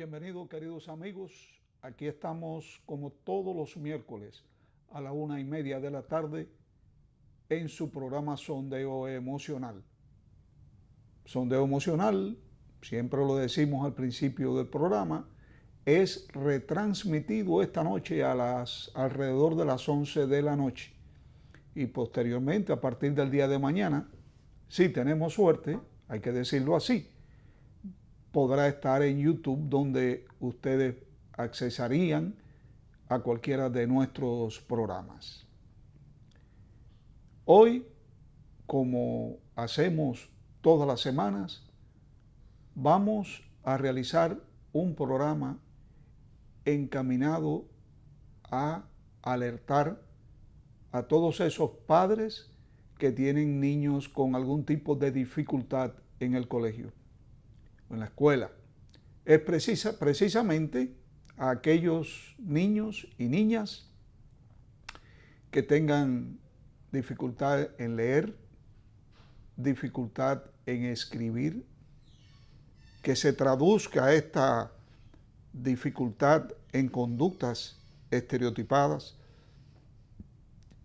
Bienvenidos, queridos amigos. Aquí estamos como todos los miércoles a la 1:30 de la tarde en su programa Sondeo Emocional. Sondeo Emocional, siempre lo decimos al principio del programa, es retransmitido esta noche alrededor de las 11 de la noche. Y posteriormente, a partir del día de mañana, si tenemos suerte, hay que decirlo así, podrá estar en YouTube, donde ustedes accesarían a cualquiera de nuestros programas. Hoy, como hacemos todas las semanas, vamos a realizar un programa encaminado a alertar a todos esos padres que tienen niños con algún tipo de dificultad en el colegio, en la escuela. Es precisamente a aquellos niños y niñas que tengan dificultad en leer, dificultad en escribir, que se traduzca esta dificultad en conductas estereotipadas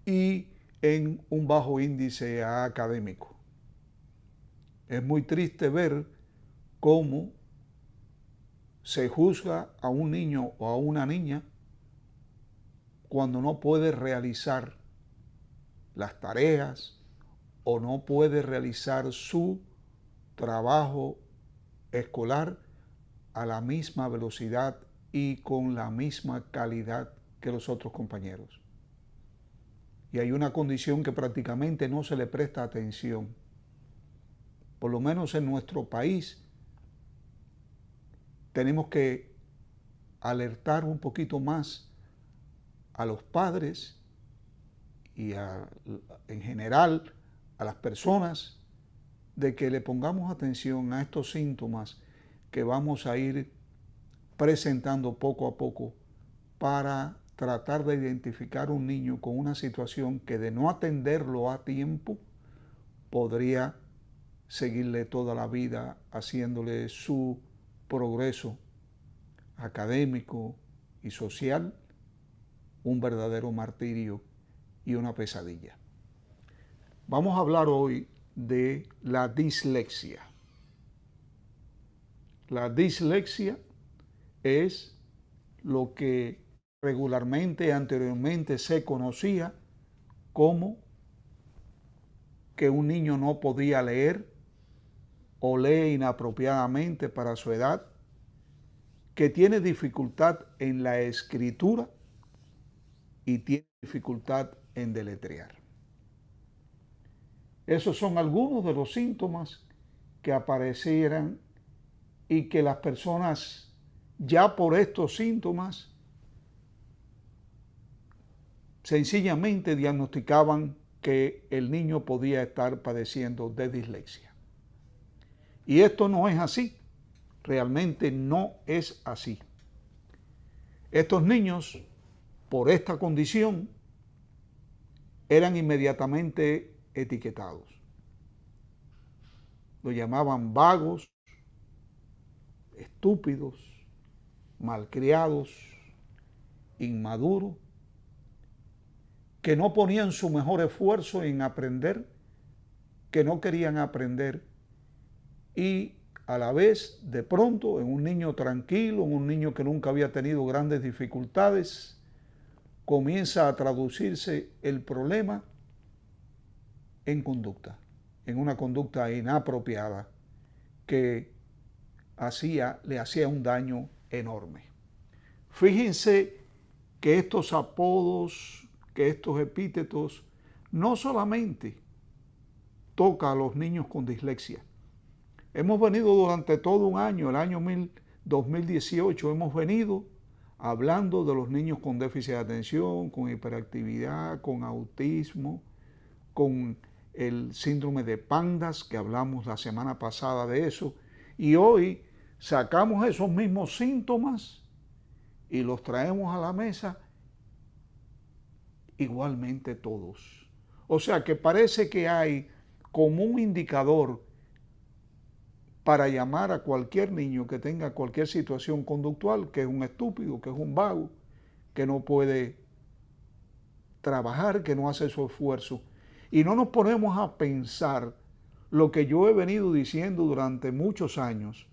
y en un bajo índice académico. Es muy triste ver cómo se juzga a un niño o a una niña cuando no puede realizar las tareas o no puede realizar su trabajo escolar a la misma velocidad y con la misma calidad que los otros compañeros. Y hay una condición que prácticamente no se le presta atención. Por lo menos en nuestro país tenemos que alertar un poquito más a los padres y en general a las personas de que le pongamos atención a estos síntomas que vamos a ir presentando poco a poco para tratar de identificar un niño con una situación que, de no atenderlo a tiempo, podría seguirle toda la vida haciéndole su progreso académico y social un verdadero martirio y una pesadilla. Vamos a hablar hoy de la dislexia. La dislexia es lo que regularmente anteriormente se conocía como que un niño no podía leer o lee inapropiadamente para su edad, que tiene dificultad en la escritura y tiene dificultad en deletrear. Esos son algunos de los síntomas que aparecieran y que las personas ya por estos síntomas sencillamente diagnosticaban que el niño podía estar padeciendo de dislexia. Y esto no es así, realmente no es así. Estos niños, por esta condición, eran inmediatamente etiquetados. Lo llamaban vagos, estúpidos, malcriados, inmaduros, que no ponían su mejor esfuerzo en aprender, que no querían aprender, y a la vez, de pronto, en un niño tranquilo, en un niño que nunca había tenido grandes dificultades, comienza a traducirse el problema en conducta, en una conducta inapropiada que le hacía un daño enorme. Fíjense que estos apodos, que estos epítetos, no solamente toca a los niños con dislexia. Hemos venido durante todo un año, el año 2018, hemos venido hablando de los niños con déficit de atención, con hiperactividad, con autismo, con el síndrome de Pandas, que hablamos la semana pasada de eso, y hoy sacamos esos mismos síntomas y los traemos a la mesa igualmente todos. O sea que parece que hay como un indicador para llamar a cualquier niño que tenga cualquier situación conductual, que es un estúpido, que es un vago, que no puede trabajar, que no hace su esfuerzo. Y no nos ponemos a pensar lo que yo he venido diciendo durante muchos años,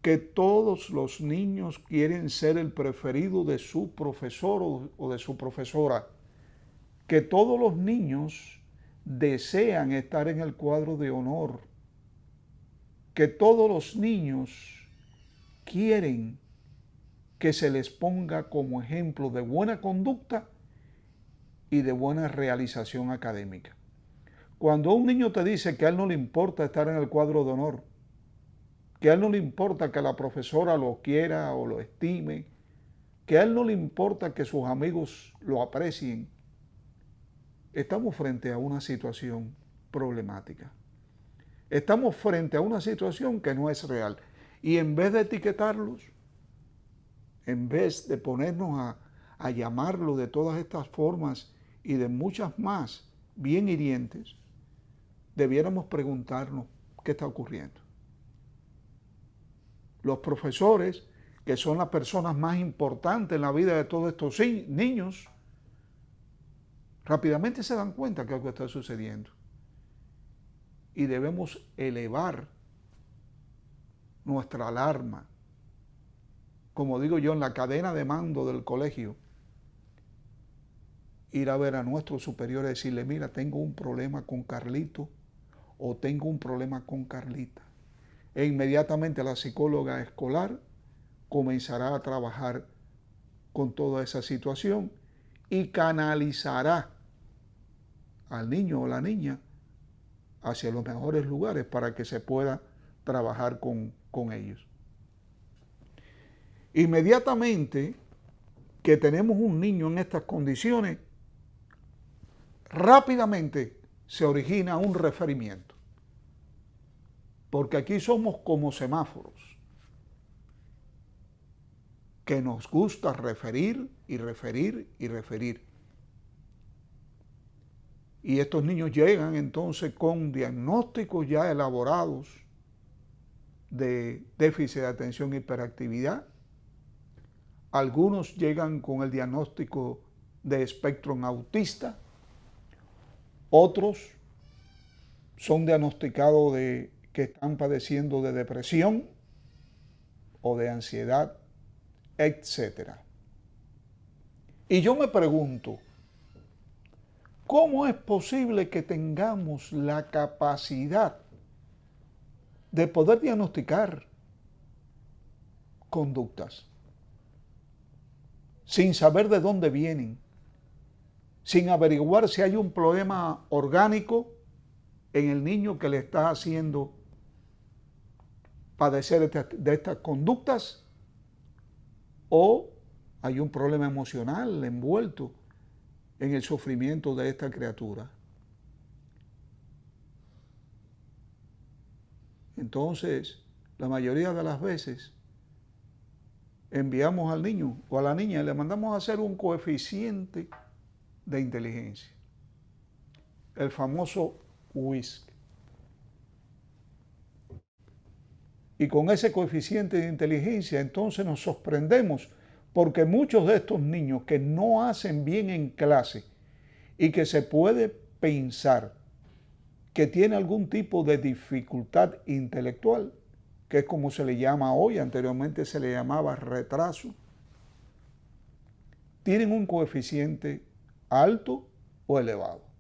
que todos los niños quieren ser el preferido de su profesor o de su profesora, que todos los niños desean estar en el cuadro de honor, que todos los niños quieren que se les ponga como ejemplo de buena conducta y de buena realización académica. Cuando un niño te dice que a él no le importa estar en el cuadro de honor, que a él no le importa que la profesora lo quiera o lo estime, que a él no le importa que sus amigos lo aprecien, estamos frente a una situación problemática. Estamos frente a una situación que no es real. Y en vez de etiquetarlos, en vez de ponernos a llamarlo de todas estas formas y de muchas más bien hirientes, debiéramos preguntarnos qué está ocurriendo. Los profesores, que son las personas más importantes en la vida de todos estos niños, rápidamente se dan cuenta que algo está sucediendo. Y debemos elevar nuestra alarma, como digo yo, en la cadena de mando del colegio, ir a ver a nuestros superiores y decirle, mira, tengo un problema con Carlito o tengo un problema con Carlita. E inmediatamente la psicóloga escolar comenzará a trabajar con toda esa situación y canalizará al niño o la niña hacia los mejores lugares para que se pueda trabajar con ellos. Inmediatamente que tenemos un niño en estas condiciones, rápidamente se origina un referimiento. Porque aquí somos como semáforos, que nos gusta referir y referir y referir. Y estos niños llegan entonces con diagnósticos ya elaborados de déficit de atención e hiperactividad. Algunos llegan con el diagnóstico de espectro autista. Otros son diagnosticados de que están padeciendo de depresión o de ansiedad, etc. Y yo me pregunto, ¿cómo es posible que tengamos la capacidad de poder diagnosticar conductas sin saber de dónde vienen, sin averiguar si hay un problema orgánico en el niño que le está haciendo padecer de estas conductas, o hay un problema emocional envuelto en el sufrimiento de esta criatura? Entonces, la mayoría de las veces enviamos al niño o a la niña y le mandamos a hacer un coeficiente de inteligencia, el famoso WISC. Y con ese coeficiente de inteligencia entonces nos sorprendemos porque muchos de estos niños que no hacen bien en clase y que se puede pensar que tiene algún tipo de dificultad intelectual, que es como se le llama hoy, anteriormente se le llamaba retraso, tienen un coeficiente alto o elevado.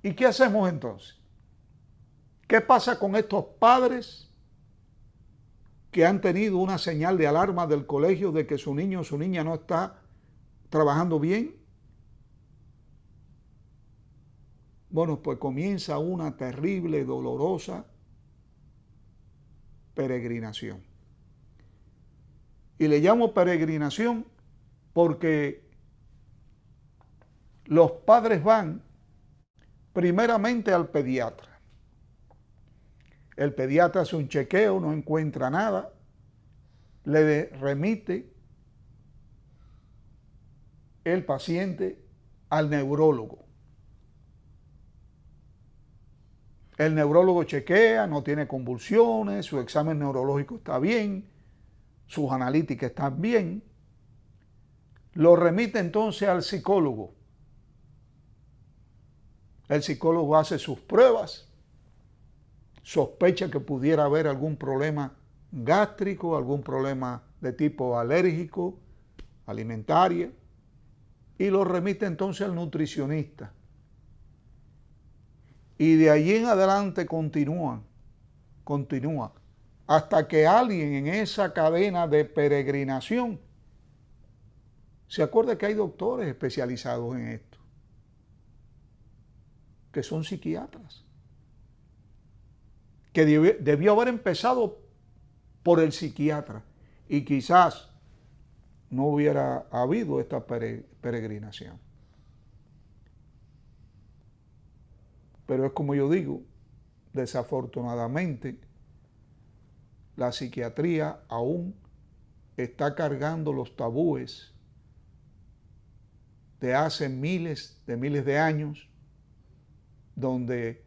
¿Y qué hacemos entonces? ¿Qué pasa con estos padres que han tenido una señal de alarma del colegio de que su niño o su niña no está trabajando bien? Bueno, pues comienza una terrible, dolorosa peregrinación. Y le llamo peregrinación porque los padres van primeramente al pediatra. El pediatra hace un chequeo, no encuentra nada, le remite el paciente al neurólogo. El neurólogo chequea, no tiene convulsiones, su examen neurológico está bien, sus analíticas están bien. Lo remite entonces al psicólogo. El psicólogo hace sus pruebas, sospecha que pudiera haber algún problema gástrico, algún problema de tipo alérgico, alimentario, y lo remite entonces al nutricionista. Y de allí en adelante continúa, hasta que alguien en esa cadena de peregrinación se acuerda que hay doctores especializados en esto, que son psiquiatras, que debió haber empezado por el psiquiatra y quizás no hubiera habido esta peregrinación. Pero es como yo digo, desafortunadamente, la psiquiatría aún está cargando los tabúes de hace miles de años, donde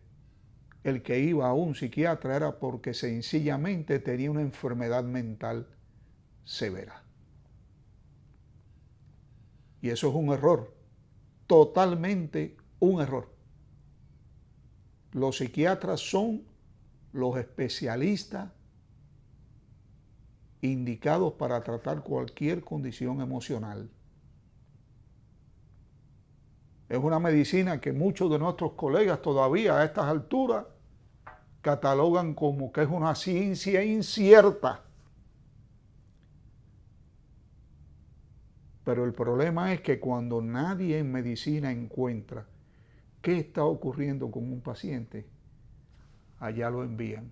el que iba a un psiquiatra era porque sencillamente tenía una enfermedad mental severa. Y eso es un error, totalmente un error. Los psiquiatras son los especialistas indicados para tratar cualquier condición emocional. Es una medicina que muchos de nuestros colegas todavía a estas alturas catalogan como que es una ciencia incierta. Pero el problema es que cuando nadie en medicina encuentra qué está ocurriendo con un paciente, allá lo envían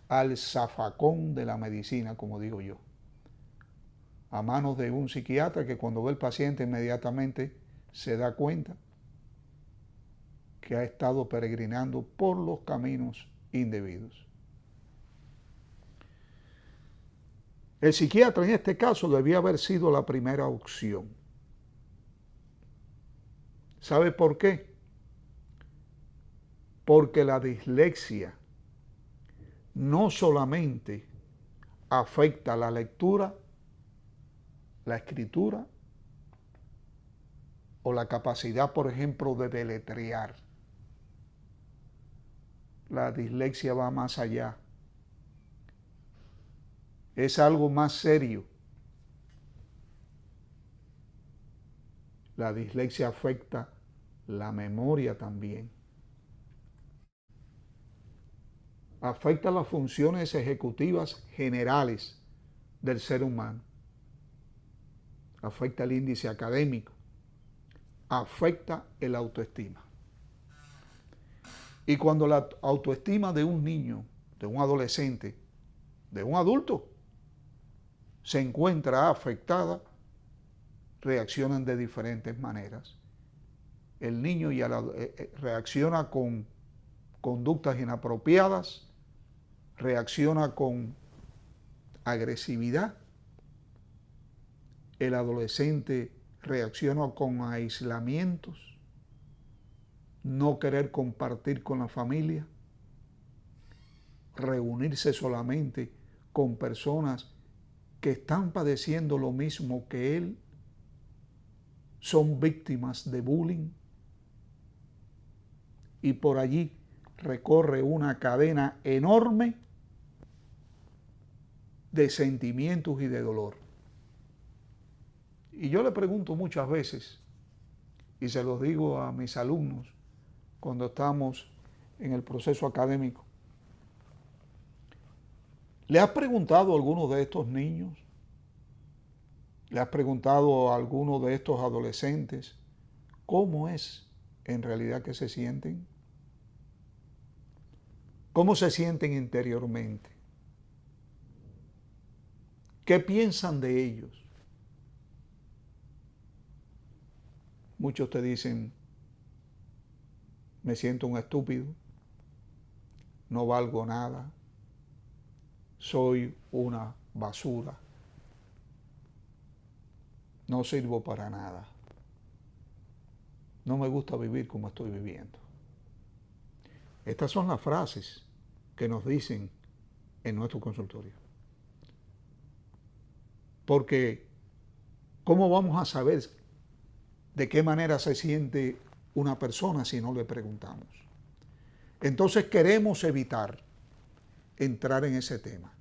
al zafacón de la medicina, como digo yo, a manos de un psiquiatra que cuando ve al paciente inmediatamente se da cuenta que ha estado peregrinando por los caminos indebidos. El psiquiatra en este caso debía haber sido la primera opción. ¿Sabe por qué? Porque la dislexia no solamente afecta la lectura, la escritura o la capacidad, por ejemplo, de deletrear. La dislexia va más allá. Es algo más serio. La dislexia afecta la memoria también. Afecta las funciones ejecutivas generales del ser humano. Afecta el índice académico. Afecta el autoestima. Y cuando la autoestima de un niño, de un adolescente, de un adulto, se encuentra afectada, reaccionan de diferentes maneras. El niño reacciona con conductas inapropiadas, reacciona con agresividad. El adolescente reacciona con aislamientos, no querer compartir con la familia, reunirse solamente con personas que están padeciendo lo mismo que él, son víctimas de bullying, y por allí recorre una cadena enorme de sentimientos y de dolor. Y yo le pregunto muchas veces, y se los digo a mis alumnos cuando estamos en el proceso académico, ¿le has preguntado a alguno de estos niños? ¿Le has preguntado a alguno de estos adolescentes cómo es en realidad que se sienten? ¿Cómo se sienten interiormente? ¿Qué piensan de ellos? Muchos te dicen, me siento un estúpido, no valgo nada, soy una basura, no sirvo para nada, no me gusta vivir como estoy viviendo. Estas son las frases que nos dicen en nuestro consultorio. Porque, ¿cómo vamos a saber de qué manera se siente una persona si no le preguntamos? Entonces queremos evitar entrar en ese tema.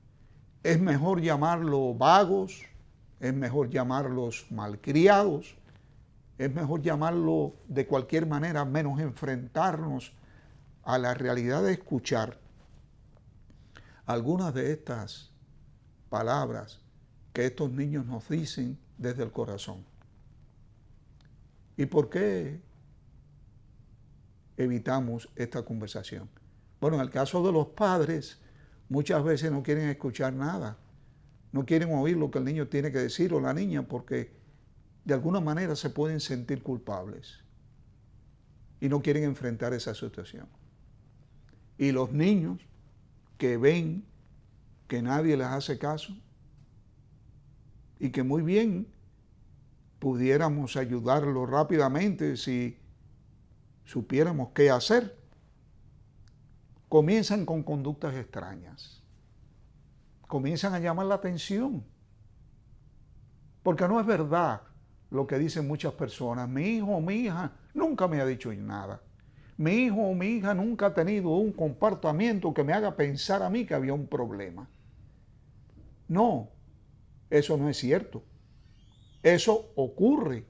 Es mejor llamarlos vagos, es mejor llamarlos malcriados, es mejor llamarlo de cualquier manera, menos enfrentarnos a la realidad de escuchar algunas de estas palabras que estos niños nos dicen desde el corazón. ¿Y por qué evitamos esta conversación? Bueno, en el caso de los padres, muchas veces no quieren escuchar nada, no quieren oír lo que el niño tiene que decir o la niña porque de alguna manera se pueden sentir culpables y no quieren enfrentar esa situación. Y los niños que ven que nadie les hace caso y que muy bien pudiéramos ayudarlos rápidamente si supiéramos qué hacer, comienzan con conductas extrañas, comienzan a llamar la atención, porque no es verdad lo que dicen muchas personas. Mi hijo o mi hija nunca me ha dicho nada. Mi hijo o mi hija nunca ha tenido un comportamiento que me haga pensar a mí que había un problema. No, eso no es cierto. Eso ocurre.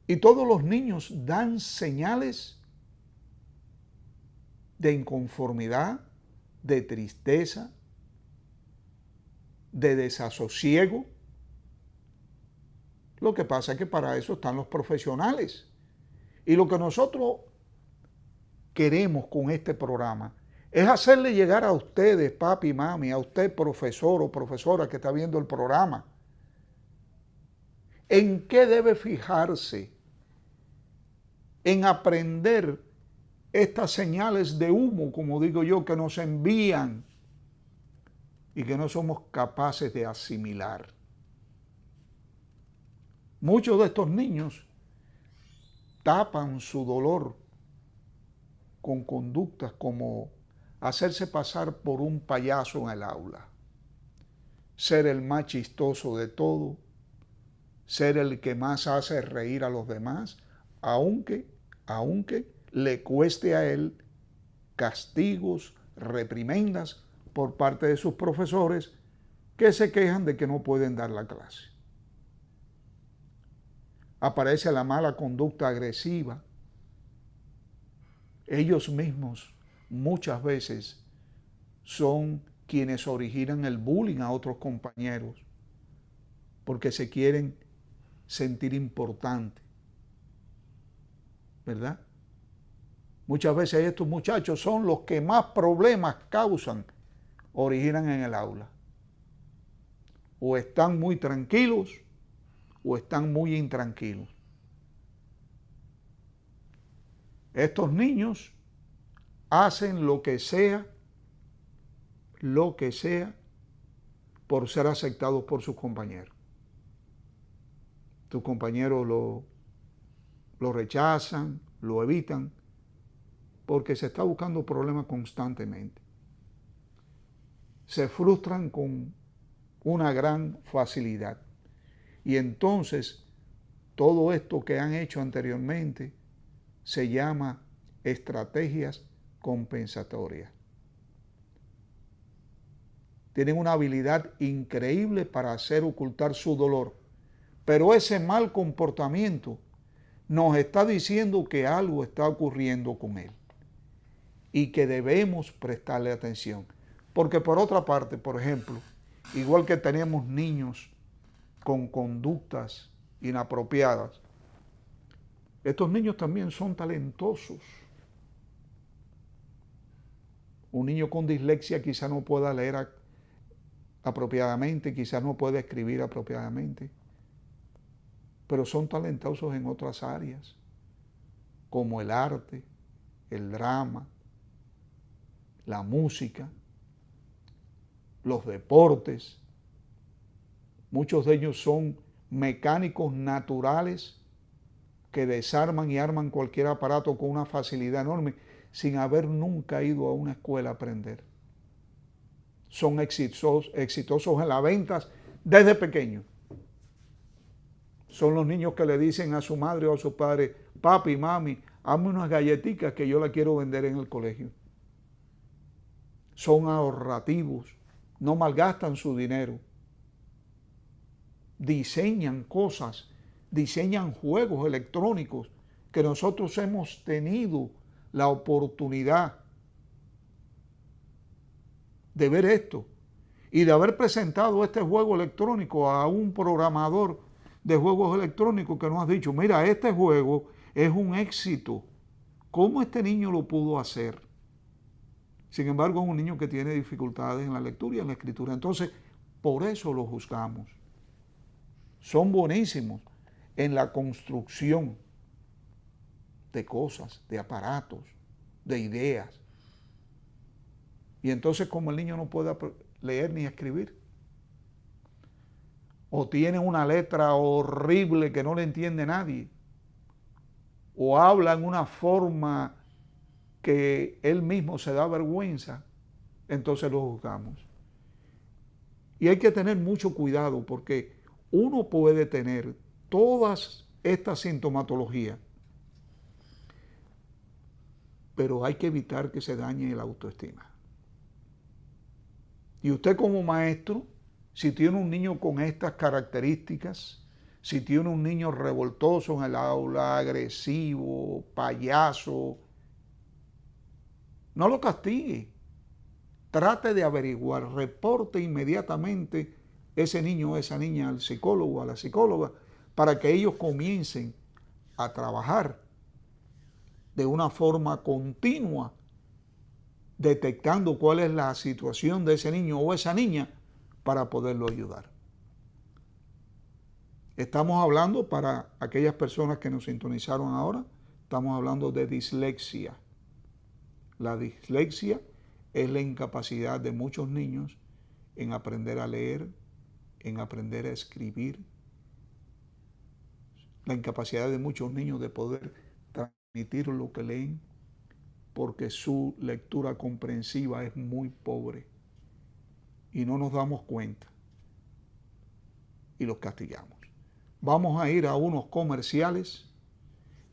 Y todos los niños dan señales de inconformidad, de tristeza, de desasosiego. Lo que pasa es que para eso están los profesionales. Y lo que nosotros queremos con este programa es hacerle llegar a ustedes, papi y mami, a usted profesor o profesora que está viendo el programa, en qué debe fijarse, en aprender estas señales de humo, como digo yo, que nos envían y que no somos capaces de asimilar. Muchos de estos niños tapan su dolor con conductas como hacerse pasar por un payaso en el aula, ser el más chistoso de todo, ser el que más hace reír a los demás, aunque le cueste a él castigos, reprimendas por parte de sus profesores que se quejan de que no pueden dar la clase. Aparece la mala conducta agresiva. Ellos mismos muchas veces son quienes originan el bullying a otros compañeros porque se quieren sentir importantes, ¿verdad? Muchas veces estos muchachos son los que más problemas originan en el aula. O están muy tranquilos o están muy intranquilos. Estos niños hacen lo que sea por ser aceptados por sus compañeros. Tus compañeros lo rechazan, lo evitan, porque se está buscando problemas constantemente. Se frustran con una gran facilidad. Y entonces, todo esto que han hecho anteriormente se llama estrategias compensatorias. Tienen una habilidad increíble para hacer ocultar su dolor, pero ese mal comportamiento nos está diciendo que algo está ocurriendo con él y que debemos prestarle atención. Porque por otra parte, por ejemplo, igual que tenemos niños con conductas inapropiadas, estos niños también son talentosos. Un niño con dislexia quizá no pueda leer apropiadamente, quizá no pueda escribir apropiadamente, pero son talentosos en otras áreas, como el arte, el drama, la música, los deportes. Muchos de ellos son mecánicos naturales que desarman y arman cualquier aparato con una facilidad enorme, sin haber nunca ido a una escuela a aprender. Son exitosos en las ventas desde pequeños. Son los niños que le dicen a su madre o a su padre: papi, mami, hazme unas galletitas que yo las quiero vender en el colegio. Son ahorrativos, no malgastan su dinero. Diseñan cosas, diseñan juegos electrónicos que nosotros hemos tenido la oportunidad de ver esto y de haber presentado este juego electrónico a un programador de juegos electrónicos que nos ha dicho: mira, este juego es un éxito. ¿Cómo este niño lo pudo hacer? Sin embargo, es un niño que tiene dificultades en la lectura y en la escritura. Entonces, por eso lo juzgamos. Son buenísimos en la construcción de cosas, de aparatos, de ideas. Y entonces, como el niño no puede leer ni escribir, o tiene una letra horrible que no le entiende nadie, o habla en una forma que él mismo se da vergüenza, entonces lo juzgamos. Y hay que tener mucho cuidado, porque uno puede tener todas estas sintomatologías, pero hay que evitar que se dañe la autoestima. Y usted como maestro, si tiene un niño con estas características, si tiene un niño revoltoso en el aula, agresivo, payaso, no lo castigue. Trate de averiguar, reporte inmediatamente ese niño o esa niña al psicólogo o a la psicóloga para que ellos comiencen a trabajar de una forma continua, detectando cuál es la situación de ese niño o esa niña para poderlo ayudar. Estamos hablando, para aquellas personas que nos sintonizaron ahora, estamos hablando de dislexia. La dislexia es la incapacidad de muchos niños en aprender a leer, en aprender a escribir. La incapacidad de muchos niños de poder transmitir lo que leen, porque su lectura comprensiva es muy pobre y no nos damos cuenta y los castigamos. Vamos a ir a unos comerciales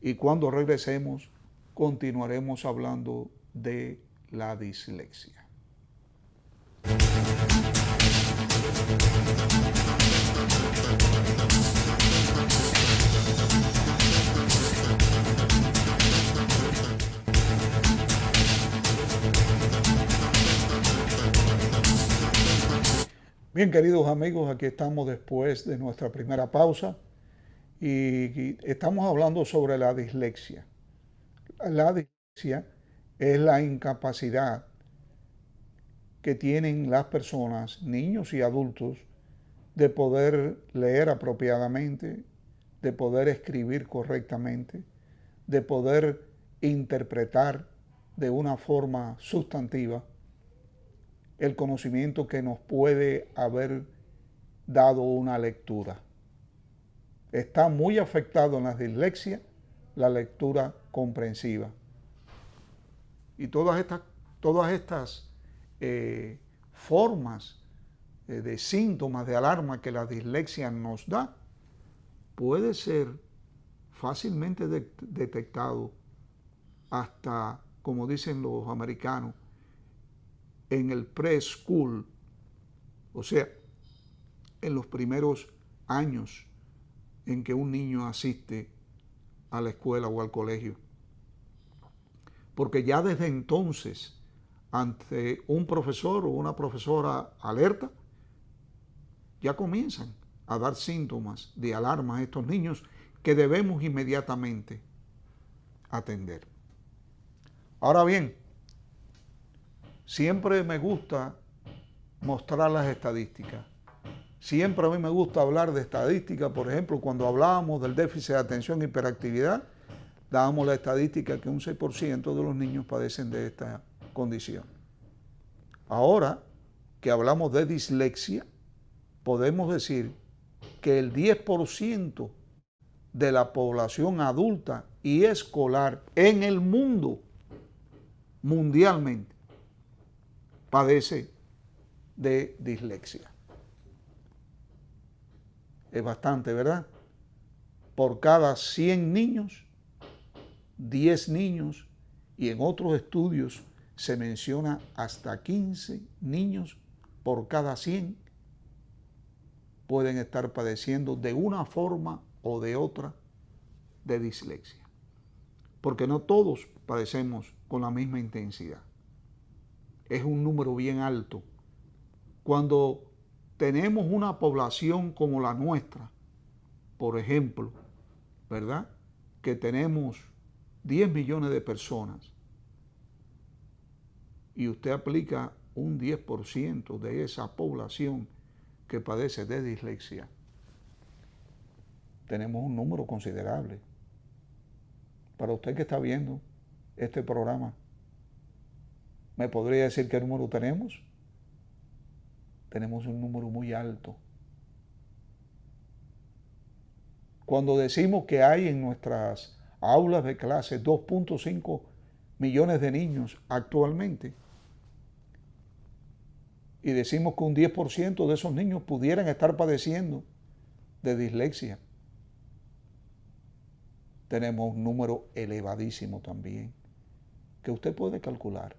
y cuando regresemos continuaremos hablando de la dislexia. Bien, queridos amigos, aquí estamos después de nuestra primera pausa y estamos hablando sobre la dislexia. La dislexia es la incapacidad que tienen las personas, niños y adultos, de poder leer apropiadamente, de poder escribir correctamente, de poder interpretar de una forma sustantiva el conocimiento que nos puede haber dado una lectura. Está muy afectado en la dislexia la lectura comprensiva. Y todas estas formas de síntomas de alarma que la dislexia nos da, puede ser fácilmente detectado hasta, como dicen los americanos, en el preschool, o sea, en los primeros años en que un niño asiste a la escuela o al colegio. Porque ya desde entonces, ante un profesor o una profesora alerta, ya comienzan a dar síntomas de alarma a estos niños que debemos inmediatamente atender. Ahora bien, siempre me gusta mostrar las estadísticas. Siempre a mí me gusta hablar de estadísticas. Por ejemplo, cuando hablábamos del déficit de atención e hiperactividad, dábamos la estadística que un 6% de los niños padecen de esta condición. Ahora que hablamos de dislexia, podemos decir que el 10% de la población adulta y escolar en el mundo mundialmente padece de dislexia. Es bastante, ¿verdad? Por cada 100 niños, 10 niños, y en otros estudios se menciona hasta 15 niños por cada 100 pueden estar padeciendo de una forma o de otra de dislexia. Porque no todos padecemos con la misma intensidad. Es un número bien alto. Cuando tenemos una población como la nuestra, por ejemplo, ¿verdad? Que tenemos 10 millones de personas y usted aplica un 10% de esa población que padece de dislexia, tenemos un número considerable. Para usted que está viendo este programa, ¿me podría decir qué número tenemos? Tenemos un número muy alto. Cuando decimos que hay en nuestras aulas de clase 2.5 millones de niños actualmente, y decimos que un 10% de esos niños pudieran estar padeciendo de dislexia, tenemos un número elevadísimo también, que usted puede calcular.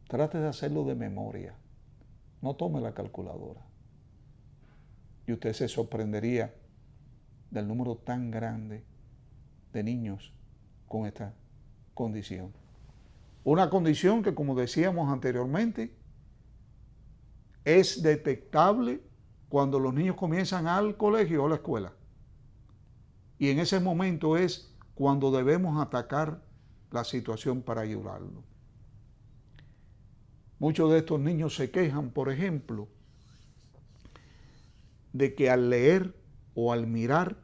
Trate de hacerlo de memoria. No tome la calculadora. Y usted se sorprendería del número tan grande de niños con esta condición. Una condición que, como decíamos anteriormente, es detectable cuando los niños comienzan al colegio o a la escuela. Y en ese momento es cuando debemos atacar la situación para ayudarlo. Muchos de estos niños se quejan, por ejemplo, de que al leer o al mirar,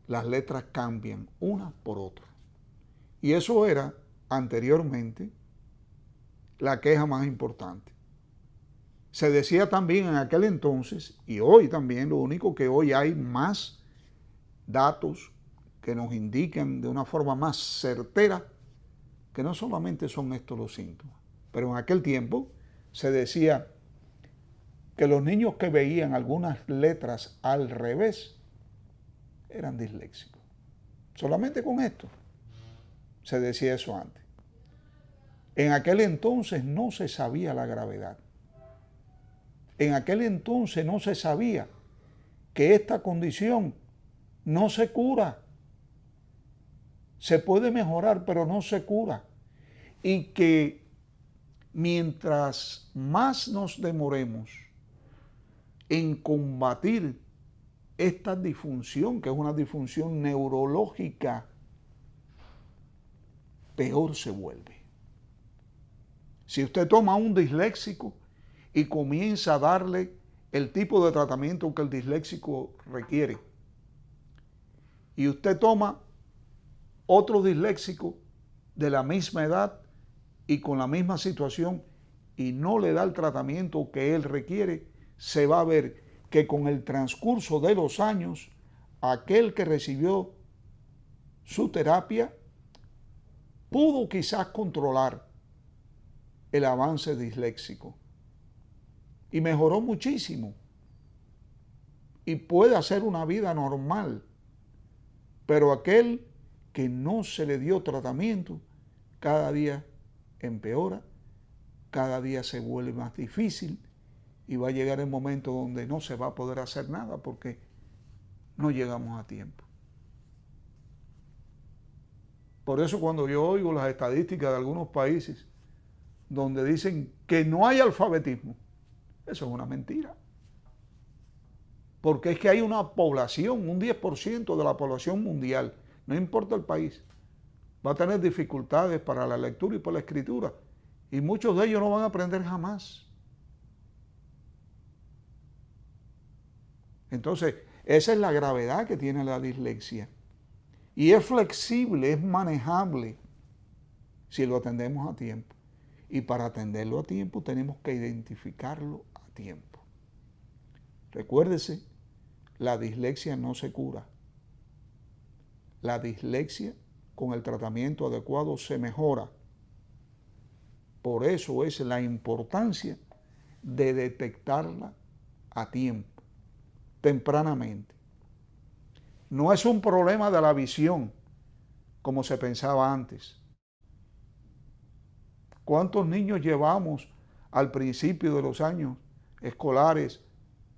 las letras cambian una por otra. Y eso era anteriormente la queja más importante. Se decía también en aquel entonces, y hoy también, lo único que hoy hay más datos que nos indican de una forma más certera que no solamente son estos los síntomas, pero en aquel tiempo se decía que los niños que veían algunas letras al revés eran disléxicos. Solamente con esto se decía eso antes. En aquel entonces no se sabía la gravedad. En aquel entonces no se sabía que esta condición no se cura. Se puede mejorar, pero no se cura. Y que mientras más nos demoremos en combatir esta disfunción, que es una disfunción neurológica, peor se vuelve. Si usted toma a un disléxico y comienza a darle el tipo de tratamiento que el disléxico requiere, y usted toma otro disléxico de la misma edad y con la misma situación y no le da el tratamiento que él requiere, se va a ver que con el transcurso de los años, aquel que recibió su terapia pudo quizás controlar el avance disléxico y mejoró muchísimo y puede hacer una vida normal, pero aquel que no se le dio tratamiento cada día empeora, cada día se vuelve más difícil y va a llegar el momento donde no se va a poder hacer nada porque no llegamos a tiempo. Por eso cuando yo oigo las estadísticas de algunos países donde dicen que no hay alfabetismo, eso es una mentira. Porque es que hay una población, un 10% de la población mundial, no importa el país, va a tener dificultades para la lectura y para la escritura. Y muchos de ellos no van a aprender jamás. Entonces, esa es la gravedad que tiene la dislexia. Y es flexible, es manejable si lo atendemos a tiempo. Y para atenderlo a tiempo tenemos que identificarlo a tiempo. Recuérdese, la dislexia no se cura. La dislexia con el tratamiento adecuado se mejora. Por eso es la importancia de detectarla a tiempo, tempranamente. No es un problema de la visión, como se pensaba antes. ¿Cuántos niños llevamos al principio de los años escolares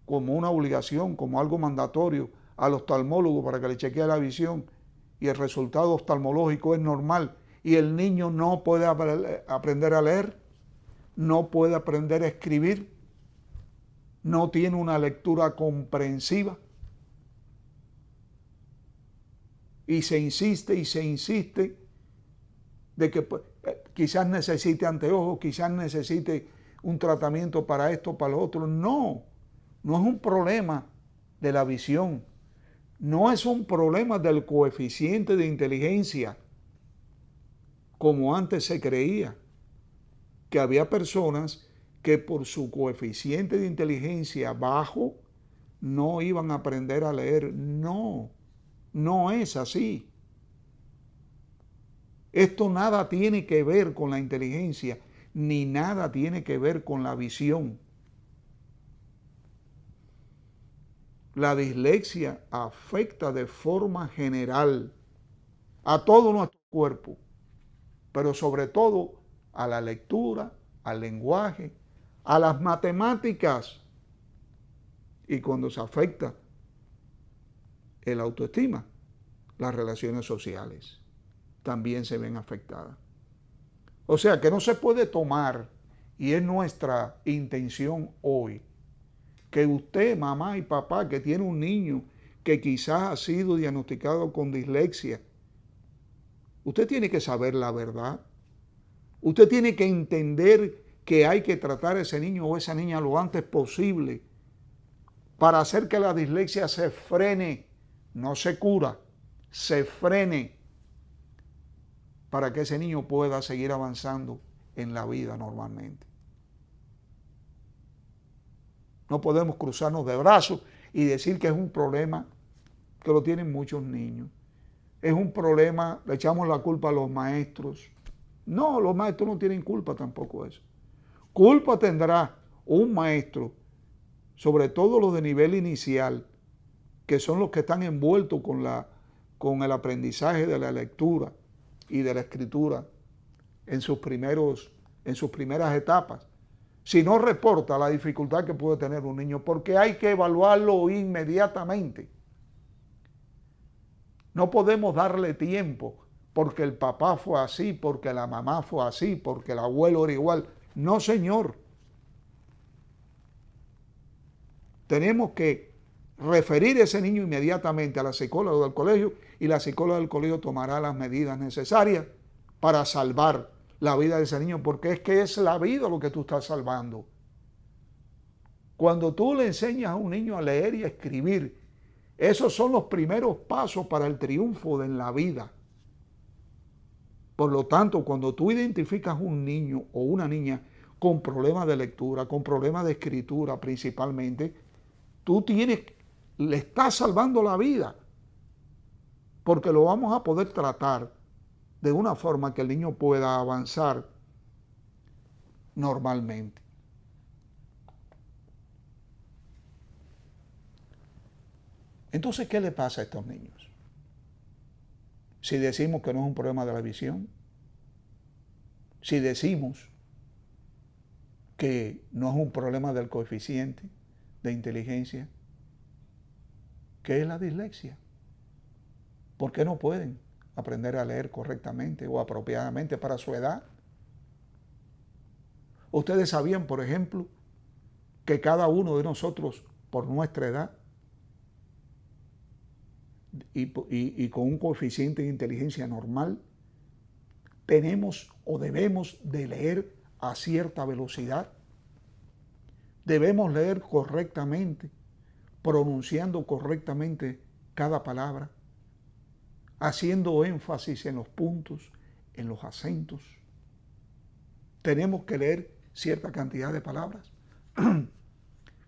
como una obligación, como algo mandatorio, al oftalmólogo para que le chequee la visión, y el resultado oftalmológico es normal y el niño no puede aprender a leer, no puede aprender a escribir, no tiene una lectura comprensiva? Y se insiste de que quizás necesite anteojos, quizás necesite un tratamiento para esto, para lo otro. No, no es un problema de la visión, no es un problema del coeficiente de inteligencia, como antes se creía, que había personas que por su coeficiente de inteligencia bajo no iban a aprender a leer. No, no es así. Esto nada tiene que ver con la inteligencia, ni nada tiene que ver con la visión. La dislexia afecta de forma general a todo nuestro cuerpo, pero sobre todo a la lectura, al lenguaje, a las matemáticas. Y cuando se afecta el autoestima, las relaciones sociales también se ven afectadas. O sea que no se puede tomar, y es nuestra intención hoy, que usted, mamá y papá, que tiene un niño que quizás ha sido diagnosticado con dislexia, usted tiene que saber la verdad. Usted tiene que entender que hay que tratar a ese niño o esa niña lo antes posible para hacer que la dislexia se frene, no se cura, se frene, para que ese niño pueda seguir avanzando en la vida normalmente. No podemos cruzarnos de brazos y decir que es un problema que lo tienen muchos niños. Es un problema, le echamos la culpa a los maestros. No, los maestros no tienen culpa tampoco de eso. Culpa tendrá un maestro, sobre todo los de nivel inicial, que son los que están envueltos con el aprendizaje de la lectura y de la escritura en sus primeras etapas. Si no reporta la dificultad que puede tener un niño, porque hay que evaluarlo inmediatamente. No podemos darle tiempo porque el papá fue así, porque la mamá fue así, porque el abuelo era igual. No, señor. Tenemos que referir a ese niño inmediatamente a la psicóloga del colegio, y la psicóloga del colegio tomará las medidas necesarias para salvar la vida de ese niño, porque es que es la vida lo que tú estás salvando. Cuando tú le enseñas a un niño a leer y a escribir, esos son los primeros pasos para el triunfo en la vida. Por lo tanto, cuando tú identificas un niño o una niña con problemas de lectura, con problemas de escritura principalmente, le estás salvando la vida, porque lo vamos a poder tratar de una forma que el niño pueda avanzar normalmente. Entonces, ¿qué le pasa a estos niños? Si decimos que no es un problema de la visión, si decimos que no es un problema del coeficiente de inteligencia, ¿qué es la dislexia? ¿Por qué no pueden aprender a leer correctamente o apropiadamente para su edad? Ustedes sabían, por ejemplo, que cada uno de nosotros, por nuestra edad y con un coeficiente de inteligencia normal, tenemos o debemos de leer a cierta velocidad. Debemos leer correctamente, pronunciando correctamente cada palabra, haciendo énfasis en los puntos, en los acentos. Tenemos que leer cierta cantidad de palabras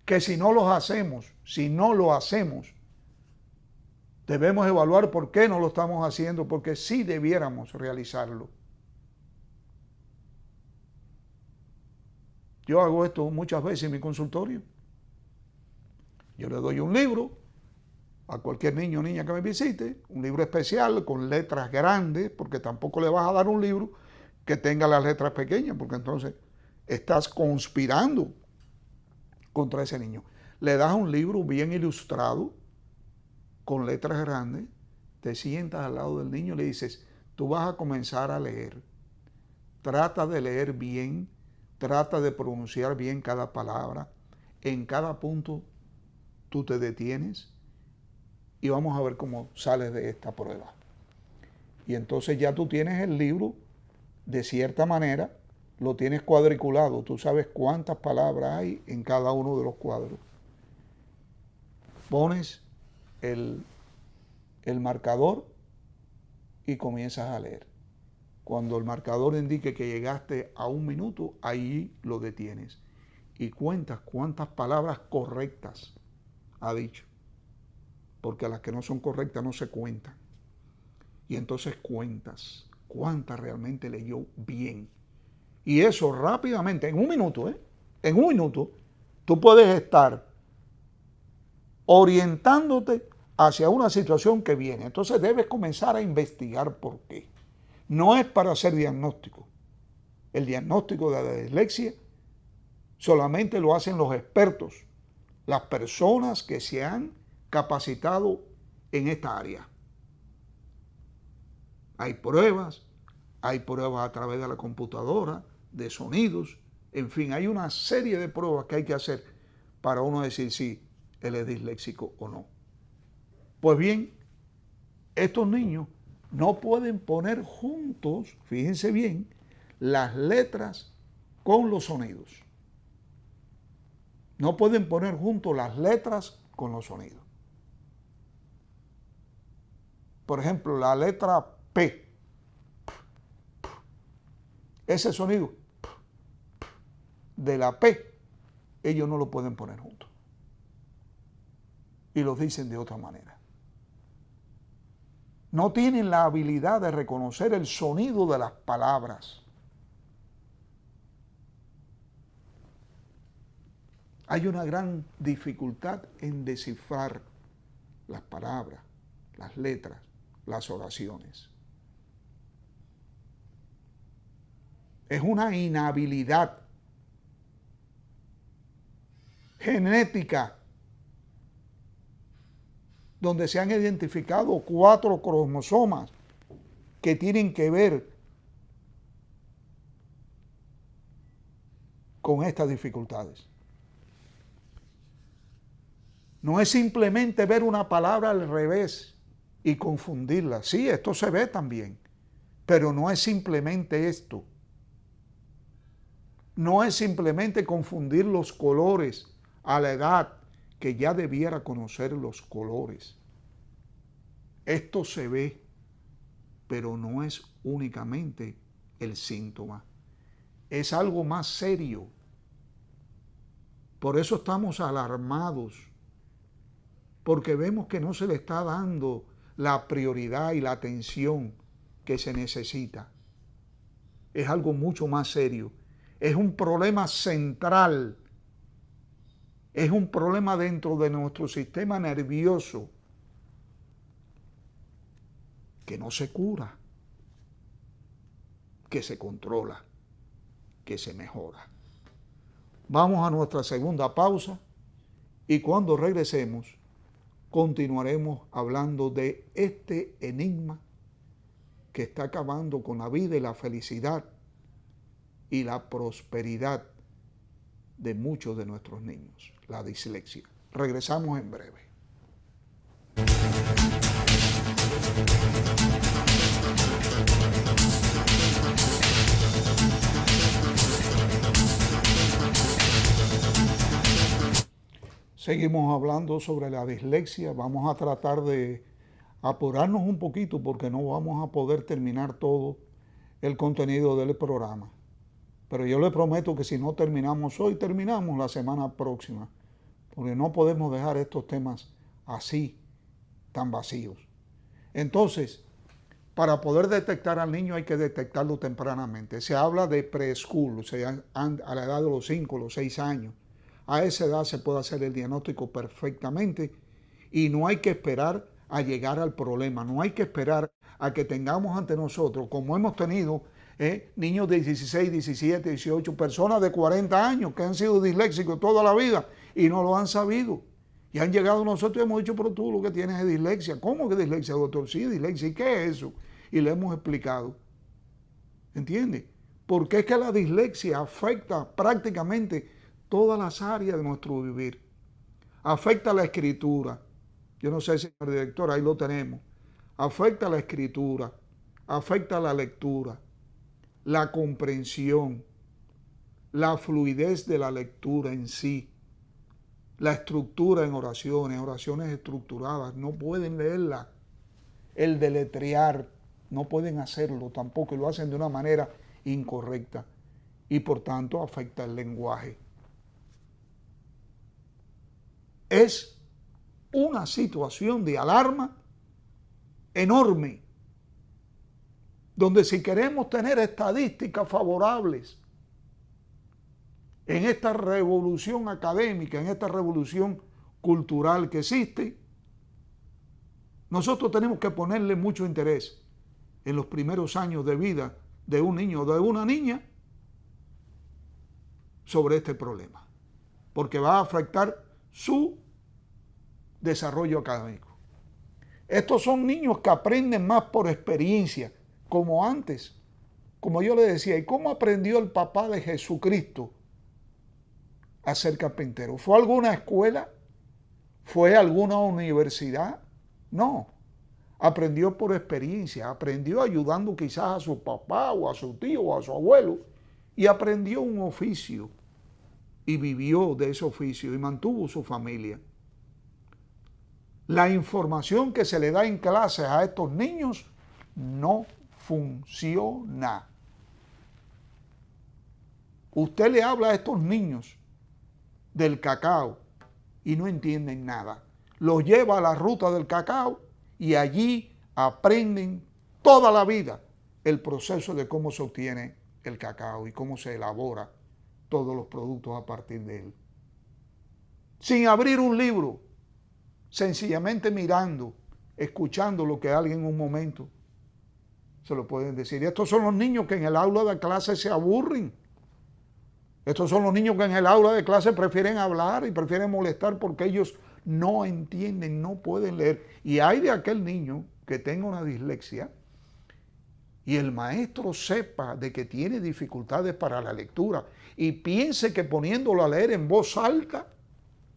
que si no lo hacemos, debemos evaluar por qué no lo estamos haciendo, porque sí debiéramos realizarlo. Yo hago esto muchas veces en mi consultorio. Yo le doy un libro a cualquier niño o niña que me visite, un libro especial con letras grandes, porque tampoco le vas a dar un libro que tenga las letras pequeñas, porque entonces estás conspirando contra ese niño. Le das un libro bien ilustrado, con letras grandes, te sientas al lado del niño y le dices, tú vas a comenzar a leer. Trata de leer bien, trata de pronunciar bien cada palabra. En cada punto tú te detienes y vamos a ver cómo sales de esta prueba. Y entonces ya tú tienes el libro, de cierta manera, lo tienes cuadriculado. Tú sabes cuántas palabras hay en cada uno de los cuadros. Pones el marcador y comienzas a leer. Cuando el marcador indique que llegaste a 1 minuto, ahí lo detienes. Y cuentas cuántas palabras correctas ha dicho. Porque las que no son correctas no se cuentan. Y entonces cuentas cuántas realmente leyó bien. Y eso rápidamente, en 1 minuto, en 1 minuto, tú puedes estar orientándote hacia una situación que viene. Entonces debes comenzar a investigar por qué. No es para hacer diagnóstico. El diagnóstico de la dislexia solamente lo hacen los expertos, las personas que se han capacitado en esta área. Hay pruebas a través de la computadora, de sonidos, en fin, hay una serie de pruebas que hay que hacer para uno decir si él es disléxico o no. Pues bien, estos niños no pueden poner juntos, fíjense bien, las letras con los sonidos. No pueden poner juntos las letras con los sonidos. Por ejemplo, la letra P. Ese sonido de la P, ellos no lo pueden poner juntos. Y lo dicen de otra manera. No tienen la habilidad de reconocer el sonido de las palabras. Hay una gran dificultad en descifrar las palabras, las letras, las oraciones. Es una inhabilidad genética donde se han identificado 4 cromosomas que tienen que ver con estas dificultades. No es simplemente ver una palabra al revés y confundirla. Sí, esto se ve también, pero no es simplemente esto. No es simplemente confundir los colores a la edad que ya debiera conocer los colores. Esto se ve, pero no es únicamente el síntoma. Es algo más serio. Por eso estamos alarmados, porque vemos que no se le está dando la prioridad y la atención que se necesita. Es algo mucho más serio. Es un problema central. Es un problema dentro de nuestro sistema nervioso que no se cura, que se controla, que se mejora. Vamos a nuestra segunda pausa y cuando regresemos continuaremos hablando de este enigma que está acabando con la vida y la felicidad y la prosperidad de muchos de nuestros niños, la dislexia. Regresamos en breve. Seguimos hablando sobre la dislexia. Vamos a tratar de apurarnos un poquito porque no vamos a poder terminar todo el contenido del programa. Pero yo le prometo que si no terminamos hoy, terminamos la semana próxima, porque no podemos dejar estos temas así, tan vacíos. Entonces, para poder detectar al niño hay que detectarlo tempranamente. Se habla de preschool, o sea, a la edad de los 5, los 6 años. A esa edad se puede hacer el diagnóstico perfectamente y no hay que esperar a llegar al problema, no hay que esperar a que tengamos ante nosotros, como hemos tenido niños de 16, 17, 18, personas de 40 años que han sido disléxicos toda la vida y no lo han sabido. Y han llegado a nosotros y hemos dicho, pero tú lo que tienes es dislexia. ¿Cómo que dislexia, doctor? Sí, dislexia. ¿Y qué es eso? Y le hemos explicado. ¿Entiende? Porque es que la dislexia afecta prácticamente todas las áreas de nuestro vivir. Afecta la escritura. Yo no sé, señor director, ahí lo tenemos. Afecta la escritura, afecta la lectura, la comprensión, la fluidez de la lectura en sí, la estructura en oraciones estructuradas, no pueden leerla. El deletrear, no pueden hacerlo tampoco, y lo hacen de una manera incorrecta y por tanto afecta el lenguaje. Es una situación de alarma enorme, donde si queremos tener estadísticas favorables en esta revolución académica, en esta revolución cultural que existe, nosotros tenemos que ponerle mucho interés en los primeros años de vida de un niño o de una niña sobre este problema, porque va a afectar su desarrollo académico. Estos son niños que aprenden más por experiencia, como antes, como yo le decía. ¿Y cómo aprendió el papá de Jesucristo a ser carpintero? ¿Fue a alguna escuela? ¿Fue a alguna universidad? No. Aprendió por experiencia, aprendió ayudando quizás a su papá o a su tío o a su abuelo, y aprendió un oficio y vivió de ese oficio y mantuvo su familia. La información que se le da en clases a estos niños no funciona. Usted le habla a estos niños del cacao y no entienden nada. Los lleva a la ruta del cacao y allí aprenden toda la vida el proceso de cómo se obtiene el cacao y cómo se elabora todos los productos a partir de él. Sin abrir un libro, sencillamente mirando, escuchando lo que alguien en un momento se lo pueden decir. Y estos son los niños que en el aula de clase se aburren. Estos son los niños que en el aula de clase prefieren hablar y prefieren molestar porque ellos no entienden, no pueden leer. Y hay de aquel niño que tenga una dislexia y el maestro sepa de que tiene dificultades para la lectura y piense que poniéndolo a leer en voz alta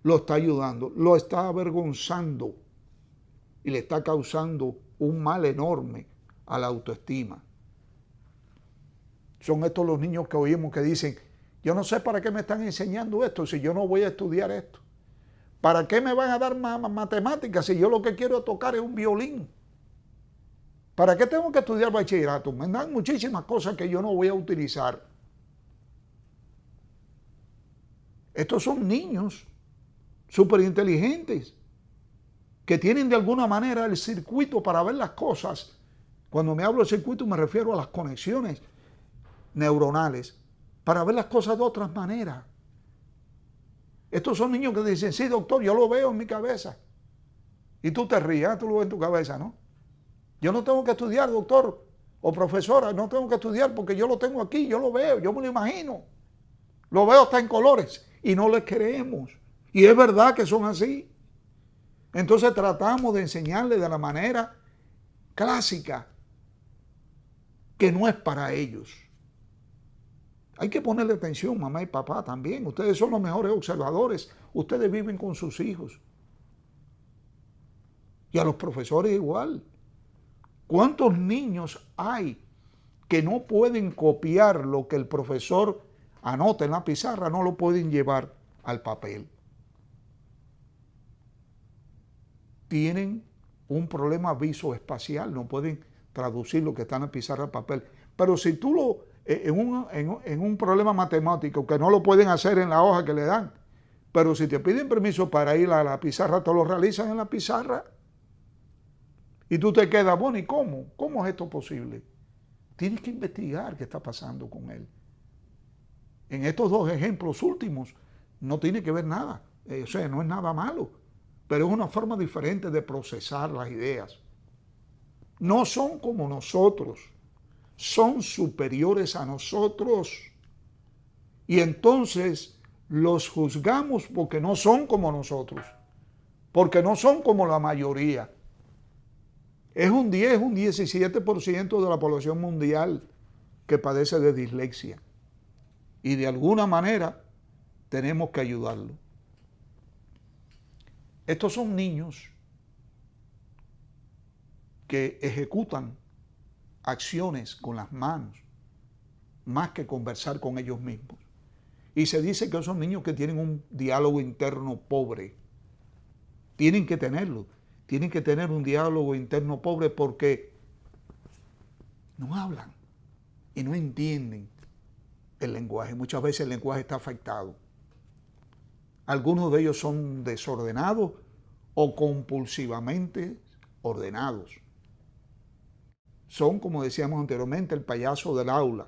lo está ayudando, lo está avergonzando y le está causando un mal enorme a la autoestima. Son estos los niños que oímos que dicen, yo no sé para qué me están enseñando esto si yo no voy a estudiar esto. ¿Para qué me van a dar matemáticas si yo lo que quiero tocar es un violín? ¿Para qué tengo que estudiar bachillerato? Me dan muchísimas cosas que yo no voy a utilizar. Estos son niños súper inteligentes que tienen de alguna manera el circuito para ver las cosas. Cuando me hablo de circuito me refiero a las conexiones neuronales para ver las cosas de otras maneras. Estos son niños que dicen, sí, doctor, yo lo veo en mi cabeza. Y tú te ríes, tú lo ves en tu cabeza, ¿no? Yo no tengo que estudiar, doctor o profesora, no tengo que estudiar porque yo lo tengo aquí, yo lo veo, yo me lo imagino. Lo veo hasta en colores y no les creemos. Y es verdad que son así. Entonces tratamos de enseñarles de la manera clásica que no es para ellos. Hay que ponerle atención, mamá y papá también. Ustedes son los mejores observadores. Ustedes viven con sus hijos. Y a los profesores igual. ¿Cuántos niños hay que no pueden copiar lo que el profesor anota en la pizarra? No lo pueden llevar al papel. Tienen un problema visoespacial, no pueden traducir lo que está en la pizarra al papel. Pero si tú lo, en un problema matemático, que no lo pueden hacer en la hoja que le dan, pero si te piden permiso para ir a la pizarra, te lo realizan en la pizarra. Y tú te quedas, bueno, ¿y cómo? ¿Cómo es esto posible? Tienes que investigar qué está pasando con él. En estos dos ejemplos últimos no tiene que ver nada. O sea, no es nada malo, pero es una forma diferente de procesar las ideas. No son como nosotros, son superiores a nosotros. Y entonces los juzgamos porque no son como nosotros, porque no son como la mayoría. Es un 17% de la población mundial que padece de dislexia. Y de alguna manera tenemos que ayudarlo. Estos son niños que ejecutan acciones con las manos, más que conversar con ellos mismos. Y se dice que son niños que tienen un diálogo interno pobre. Tienen que tenerlo. Tienen que tener un diálogo interno pobre porque no hablan y no entienden el lenguaje. Muchas veces el lenguaje está afectado. Algunos de ellos son desordenados o compulsivamente ordenados. Son, como decíamos anteriormente, el payaso del aula,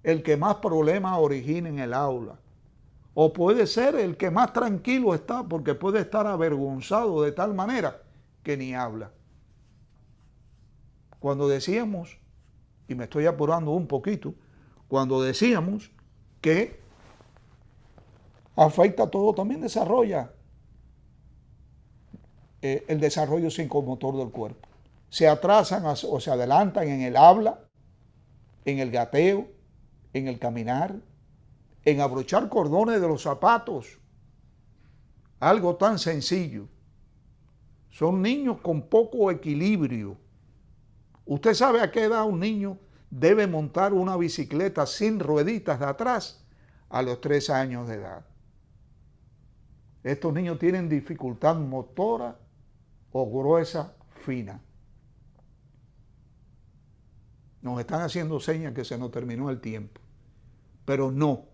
el que más problemas origina en el aula. O puede ser el que más tranquilo está porque puede estar avergonzado de tal manera que ni habla. Cuando decíamos, y me estoy apurando un poquito, cuando decíamos que afecta todo, también desarrolla el desarrollo psicomotor del cuerpo. Se atrasan o se adelantan en el habla, en el gateo, en el caminar, en abrochar cordones de los zapatos. Algo tan sencillo. Son niños con poco equilibrio. ¿Usted sabe a qué edad un niño debe montar una bicicleta sin rueditas de atrás? A los 3 años de edad. Estos niños tienen dificultad motora o gruesa fina. Nos están haciendo señas que se nos terminó el tiempo. Pero no.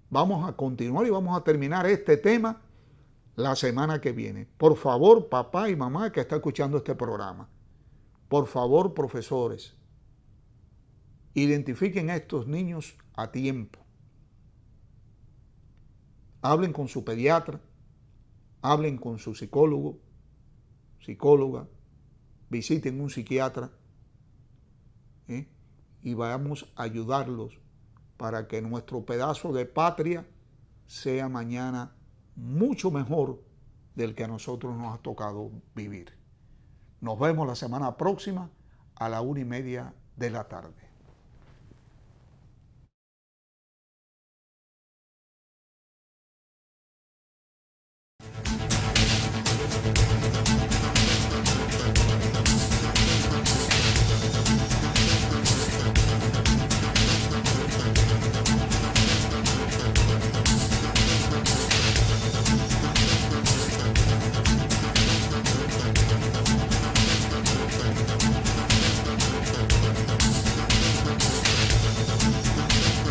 Vamos a continuar y vamos a terminar este tema la semana que viene. Por favor, papá y mamá que está escuchando este programa. Por favor, profesores, identifiquen a estos niños a tiempo. Hablen con su pediatra, hablen con su psicólogo, psicóloga, visiten un psiquiatra y vamos a ayudarlos para que nuestro pedazo de patria sea mañana mucho mejor del que a nosotros nos ha tocado vivir. Nos vemos la semana próxima a la 1:30 de la tarde.